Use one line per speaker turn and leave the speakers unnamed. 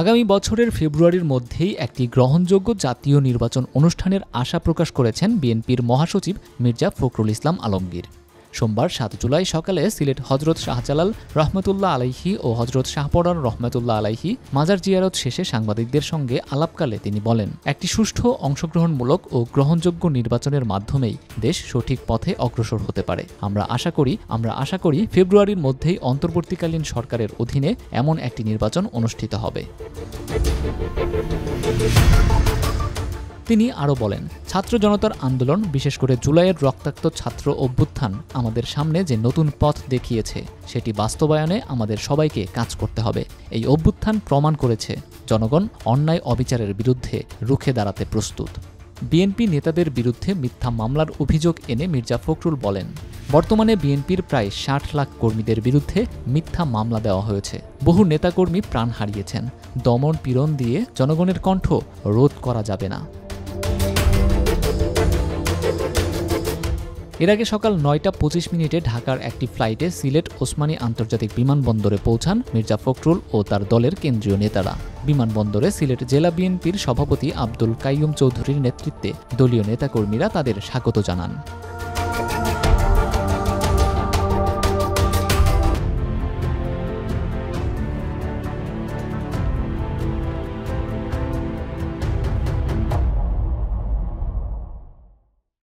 আগামী বছরের ফেব্রুয়ারির মধ্যেই একটি গ্রহণযোগ্য জাতীয় নির্বাচন অনুষ্ঠানের আশা প্রকাশ করেছেন বিএনপির মহাসচিব মির্জা ফখরুল ইসলাম আলমগীর। সোমবার ৭ জুলাই সকালে সিলেট হজরত শাহজালাল রহমতুল্লাহ আলাইহি ও হজরত শাহপরান রহমতুল্লাহ আলাইহি মাজার জিয়ারত শেষে সাংবাদিকদের সঙ্গে আলাপকালে তিনি বলেন, একটি সুষ্ঠু, অংশগ্রহণমূলক ও গ্রহণযোগ্য নির্বাচনের মাধ্যমেই দেশ সঠিক পথে অগ্রসর হতে পারে। আমরা আশা করি ফেব্রুয়ারির মধ্যেই অন্তর্বর্তীকালীন সরকারের অধীনে এমন একটি নির্বাচন অনুষ্ঠিত হবে। তিনি আরও বলেন, ছাত্র জনতার আন্দোলন, বিশেষ করে জুলাইয়ের রক্তাক্ত ছাত্র অভ্যুত্থান আমাদের সামনে যে নতুন পথ দেখিয়েছে, সেটি বাস্তবায়নে আমাদের সবাইকে কাজ করতে হবে। এই অভ্যুত্থান প্রমাণ করেছে জনগণ অন্যায় অবিচারের বিরুদ্ধে রুখে দাঁড়াতে প্রস্তুত। বিএনপি নেতাদের বিরুদ্ধে মিথ্যা মামলার অভিযোগ এনে মির্জা ফখরুল বলেন, বর্তমানে বিএনপির প্রায় ৬০ লাখ কর্মীদের বিরুদ্ধে মিথ্যা মামলা দেওয়া হয়েছে। বহু নেতাকর্মী প্রাণ হারিয়েছেন। দমন পীড়ন দিয়ে জনগণের কণ্ঠ রোধ করা যাবে না। এর আগে সকাল ৯টা ২৫ মিনিটে ঢাকার একটি ফ্লাইটে সিলেট ওসমানী আন্তর্জাতিক বিমানবন্দরে পৌঁছান মির্জা ফখরুল ও তার দলের কেন্দ্রীয় নেতারা। বিমানবন্দরে সিলেট জেলা বিএনপির সভাপতি আব্দুল কাইয়ুম চৌধুরীর নেতৃত্বে দলীয় নেতাকর্মীরা তাদের স্বাগত জানান।